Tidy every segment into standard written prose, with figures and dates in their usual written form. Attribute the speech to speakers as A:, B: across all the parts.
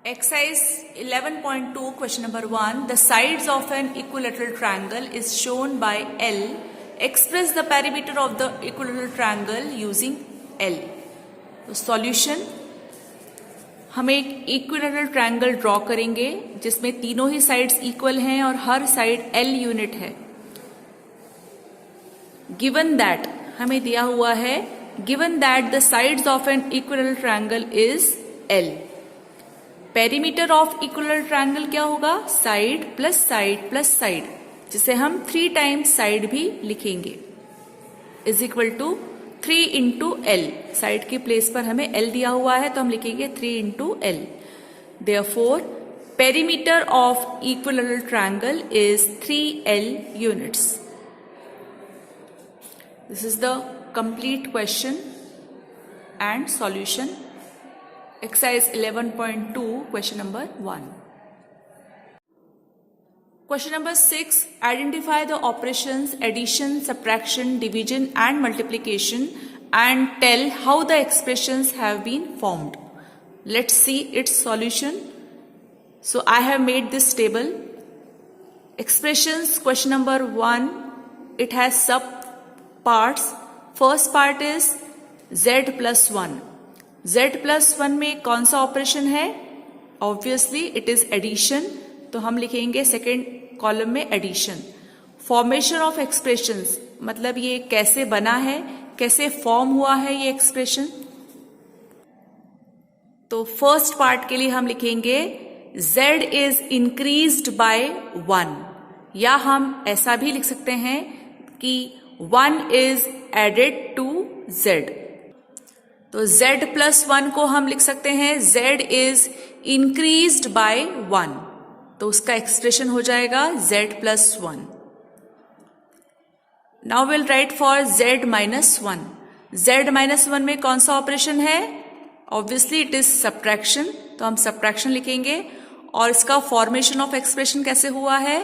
A: Exercise 11.2 question number 1. The sides of an equilateral triangle is shown by L. Express the perimeter of the equilateral triangle using L. तो solution, हम एक equilateral triangle draw करेंगे जिसमें तीनों ही sides equal हैं और हर side L unit है. गिवन दैट, हमें दिया हुआ है given that the sides of an equilateral triangle is L. Perimeter of equilateral triangle क्या होगा? Side plus side plus side, जिसे हम 3 टाइम्स साइड भी लिखेंगे, is equal to 3 into L. Side के प्लेस पर हमें L दिया हुआ है तो हम लिखेंगे 3 into L. Therefore perimeter of equilateral triangle is 3L units. This is the complete question and solution. Exercise 11.2 question number 1. Question number 6. Identify the operations addition, subtraction, division and multiplication and tell how the expressions have been formed. Let's see its solution. So I have made this table. Expressions question number 1. It has sub parts. First part is z plus 1. z plus 1 में कौन सा operation है? Obviously it is addition, तो हम लिखेंगे second column में addition. Formation of expressions, मतलब ये कैसे बना है, कैसे फॉर्म हुआ है ये एक्सप्रेशन. तो फर्स्ट पार्ट के लिए हम लिखेंगे z इज इंक्रीज्ड बाय 1, या हम ऐसा भी लिख सकते हैं कि 1 इज एडेड टू z. तो z प्लस 1 को हम लिख सकते हैं z इज इंक्रीज्ड बाय 1, तो उसका एक्सप्रेशन हो जाएगा z plus 1. Now will write for z minus 1. z minus 1 में कौन सा ऑपरेशन है? ऑब्वियसली इट इज सब्ट्रैक्शन, तो हम सब्ट्रैक्शन लिखेंगे. और इसका फॉर्मेशन ऑफ एक्सप्रेशन कैसे हुआ है?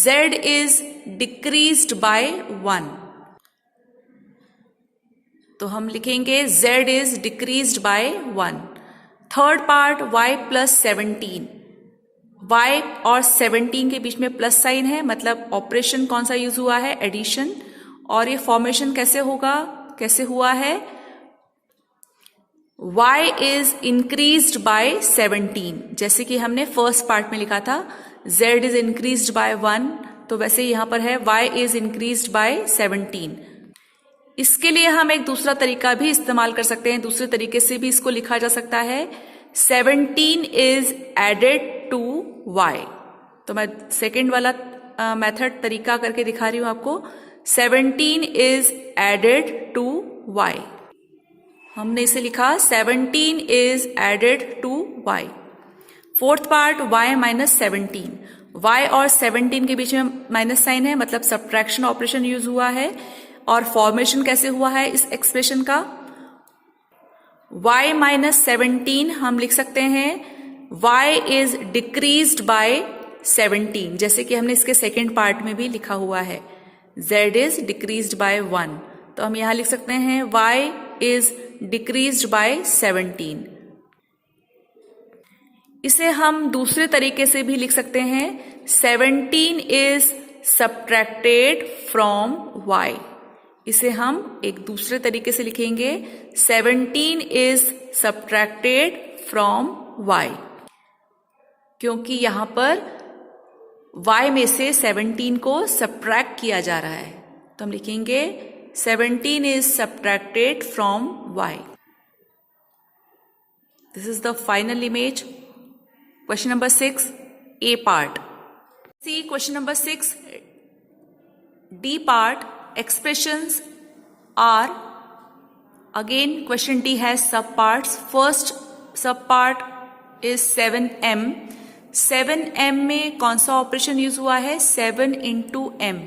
A: z इज डिक्रीज्ड बाय 1, तो हम लिखेंगे z is decreased bye 1. Third part y plus 17. y और 17 के बीच में प्लस साइन है, मतलब ऑपरेशन कौन सा यूज हुआ है? एडिशन. और ये फॉर्मेशन कैसे होगा, कैसे हुआ है? y इज इंक्रीज्ड बाय 17, जैसे कि हमने फर्स्ट पार्ट में लिखा था z इज इंक्रीज्ड बाय 1, तो वैसे यहां पर है y इज इंक्रीज्ड बाय 17. इसके लिए हम एक दूसरा तरीका भी इस्तेमाल कर सकते हैं, दूसरे तरीके से भी इसको लिखा जा सकता है. 17 इज एडेड टू y, तो मैं सेकेंड वाला मेथड तरीका करके दिखा रही हूं आपको. 17 इज एडेड टू y, हमने इसे लिखा 17 is added to y. Fourth part y minus 17. y और 17 के बीच में माइनस साइन है, मतलब सब्ट्रैक्शन ऑपरेशन यूज हुआ है. और फॉर्मेशन कैसे हुआ है इस एक्सप्रेशन का? y माइनस 17 हम लिख सकते हैं y इज डिक्रीज्ड बाय 17, जैसे कि हमने इसके सेकेंड पार्ट में भी लिखा हुआ है z इज डिक्रीज्ड बाय 1, तो हम यहां लिख सकते हैं y इज डिक्रीज्ड बाय 17. इसे हम दूसरे तरीके से भी लिख सकते हैं 17 इज सब्ट्रैक्टेड फ्रॉम y. इसे हम एक दूसरे तरीके से लिखेंगे 17 इज सब्ट्रैक्टेड फ्रॉम y, क्योंकि यहां पर y में से 17 को सब्ट्रैक्ट किया जा रहा है, तो हम लिखेंगे 17 is subtracted from y. This is the final image. Question number 6, A part. See question number 6, D part. Expressions are, again question D has subparts. First subpart is 7m. 7m में कौन सा ऑपरेशन यूज हुआ है? 7 into m.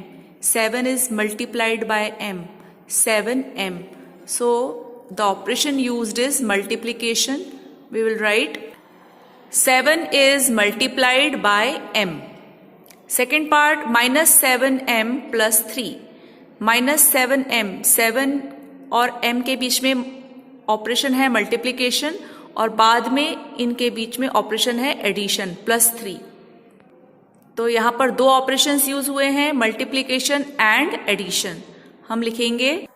A: 7 is multiplied by m. 7m. So the operation used is multiplication. We will write 7 is multiplied by m. Second part minus 7m plus 3. Minus 7m, 7 और m के बीच में operation है multiplication, और बाद में इनके बीच में ऑपरेशन है एडिशन +3। तो यहाँ पर दो ऑपरेशंस यूज हुए हैं, मल्टीप्लीकेशन एंड एडिशन। हम लिखेंगे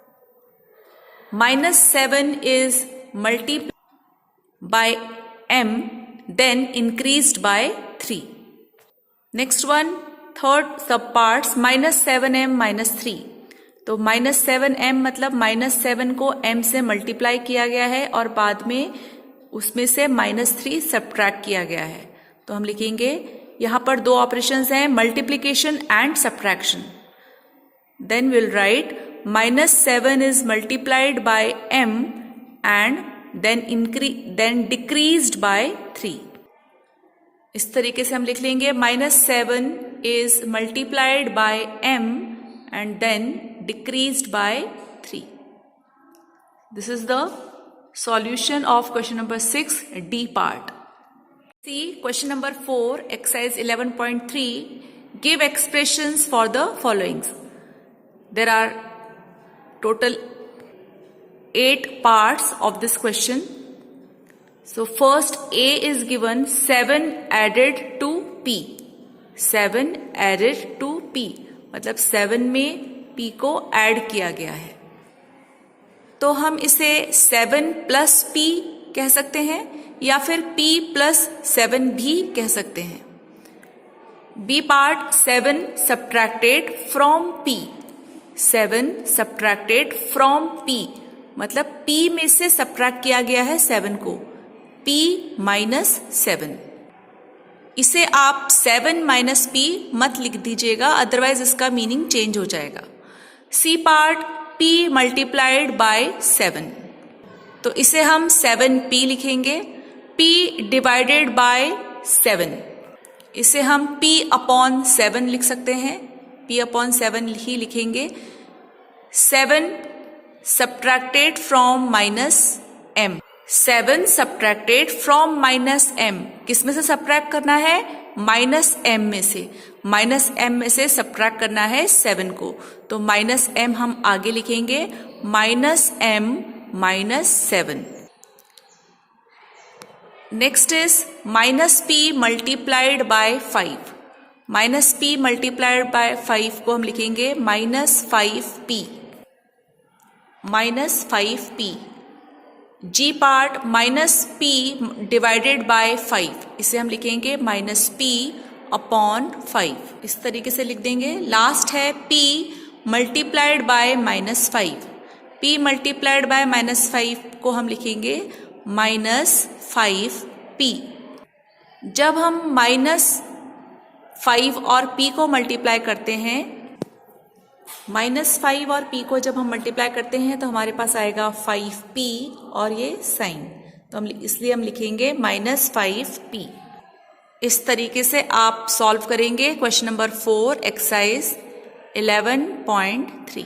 A: -7 is multiplied by m then increased by 3। Next one, third सब पार्ट्स -7m -3। तो -7m मतलब -7 को m से मल्टीप्लाई किया गया है और बाद में उसमें से -3 सब्ट्रैक्ट किया गया है। तो हम लिखेंगे यहां पर दो ऑपरेशंस हैं, multiplication and subtraction. Then will write -7 is multiplied by m and then decreased by 3। इस तरीके से हम लिख लेंगे -7 is multiplied by m and then decreased by 3. This is the solution of question number 6, D part. See question number 4, exercise 11.3. Give expressions for the followings. There are total 8 parts of this question. So first A is given 7 added to P. 7 added to P. मतलब 7 में P को add किया गया है। तो हम इसे 7 + P कह सकते हैं या फिर P + 7 भी कह सकते हैं। B part 7 subtracted from P। 7 subtracted from P मतलब P में से सब्ट्रैक्ट किया गया है 7 को, P - 7। इसे आप 7 - P मत लिख दीजिएगा, अदरवाइज इसका मीनिंग चेंज हो जाएगा। C part P multiplied by 7। तो इसे हम 7P लिखेंगे। P डिवाइडेड बाय 7, इसे हम P/7 लिख सकते हैं। P/7 ही लिखेंगे। 7 subtracted from -m। 7 subtracted from -m, किस में से सब्ट्रैक्ट करना है? -m में से। -m में से सब्ट्रैक्ट करना है 7 को, तो -m हम आगे लिखेंगे, -m - 7। Next is -p multiplied by 5। -p multiplied by 5 को हम लिखेंगे -5p। -5p। G part -p divided by 5, इसे हम लिखेंगे -p/5। इस तरीके से लिख देंगे। लास्ट है p multiplied by -5। p multiplied by -5 को हम लिखेंगे -5p। जब हम -5 और p को मल्टीप्लाई करते हैं, -5 और p को जब हम मल्टीप्लाई करते हैं तो हमारे पास आएगा 5p और ये साइन, तो हम इसलिए हम लिखेंगे -5p। इस तरीके से आप सॉल्व करेंगे क्वेश्चन नंबर 4, एक्सरसाइज 11.3।